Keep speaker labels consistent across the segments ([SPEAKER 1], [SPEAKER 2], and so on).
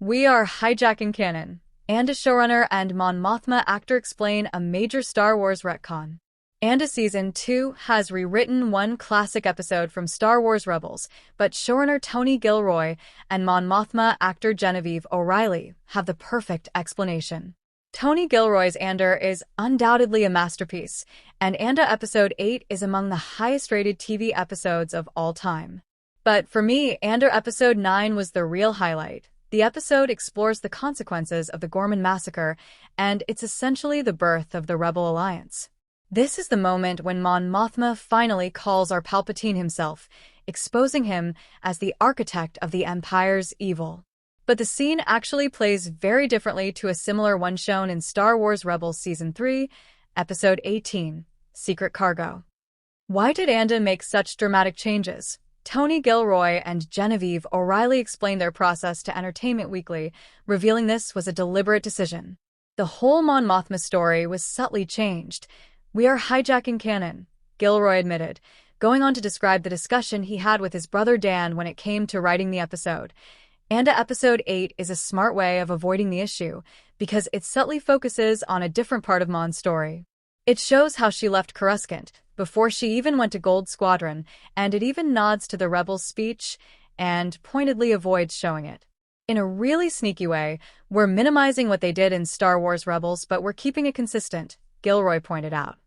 [SPEAKER 1] We are hijacking canon. And a showrunner and Mon Mothma actor explain a major Star Wars retcon. And a Season 2 has rewritten one classic episode from Star Wars Rebels, but showrunner Tony Gilroy and Mon Mothma actor Genevieve O'Reilly have the perfect explanation. Tony Gilroy's Andor is undoubtedly a masterpiece, and Andor Episode 8 is among the highest-rated TV episodes of all time. But for me, Andor Episode 9 was the real highlight. The episode explores the consequences of the Gorman massacre, and it's essentially the birth of the Rebel Alliance. This is the moment when Mon Mothma finally calls our Palpatine himself, exposing him as the architect of the Empire's evil. But the scene actually plays very differently to a similar one shown in Star Wars Rebels Season 3, Episode 18, Secret Cargo. Why did Andor make such dramatic changes? Tony Gilroy and Genevieve O'Reilly explained their process to Entertainment Weekly, revealing this was a deliberate decision. The whole Mon Mothma story was subtly changed. "We are hijacking canon," Gilroy admitted, going on to describe the discussion he had with his brother Dan when it came to writing the episode. And Episode 8 is a smart way of avoiding the issue, because it subtly focuses on a different part of Mon's story. It shows how she left Coruscant, before she even went to Gold Squadron, and it even nods to the Rebels' speech, and pointedly avoids showing it. In a really sneaky way, we're minimizing what they did in Star Wars Rebels, but we're keeping it consistent, Gilroy pointed out.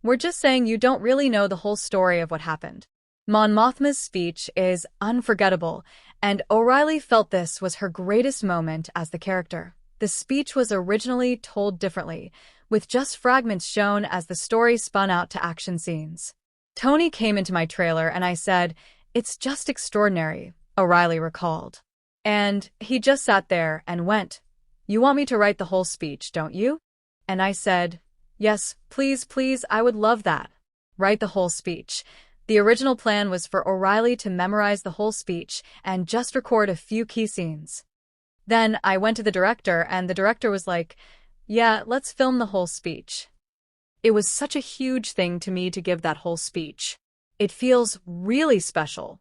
[SPEAKER 1] We're just saying you don't really know the whole story of what happened. Mon Mothma's speech is unforgettable, and O'Reilly felt this was her greatest moment as the character. The speech was originally told differently, with just fragments shown as the story spun out to action scenes. "Tony came into my trailer and I said, 'It's just extraordinary,'" O'Reilly recalled. "And he just sat there and went, 'You want me to write the whole speech, don't you?' And I said, 'Yes, please, please, I would love that. Write the whole speech.'" The original plan was for O'Reilly to memorize the whole speech and just record a few key scenes. Then I went to the director, and the director was like, "Yeah, let's film the whole speech." It was such a huge thing to me to give that whole speech. It feels really special.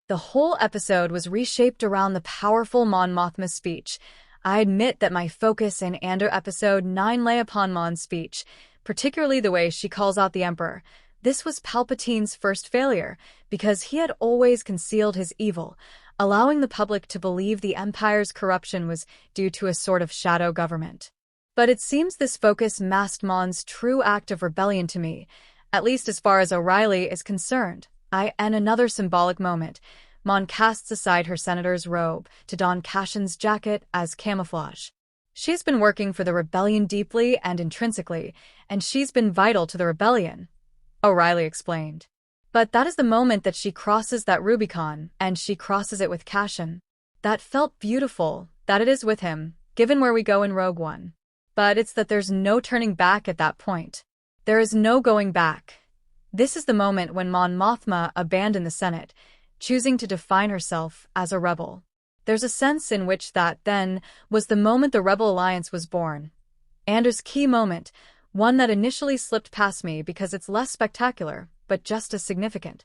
[SPEAKER 1] The whole episode was reshaped around the powerful Mon Mothma speech. I admit that my focus in Andor Episode 9 lay upon Mon's speech, particularly the way she calls out the Emperor. This was Palpatine's first failure, because he had always concealed his evil, allowing the public to believe the Empire's corruption was due to a sort of shadow government. But it seems this focus masked Mon's true act of rebellion to me, at least as far as O'Reilly is concerned. And another symbolic moment. Mon casts aside her senator's robe to don Cassian's jacket as camouflage. She's been working for the rebellion deeply and intrinsically, and she's been vital to the rebellion, O'Reilly explained. But that is the moment that she crosses that Rubicon, and she crosses it with Cassian. That felt beautiful, that it is with him, given where we go in Rogue One. But it's that there's no turning back at that point. There is no going back. This is the moment when Mon Mothma abandoned the Senate, choosing to define herself as a rebel. There's a sense in which that, then, was the moment the Rebel Alliance was born. Andor's key moment, one that initially slipped past me because it's less spectacular, but just as significant.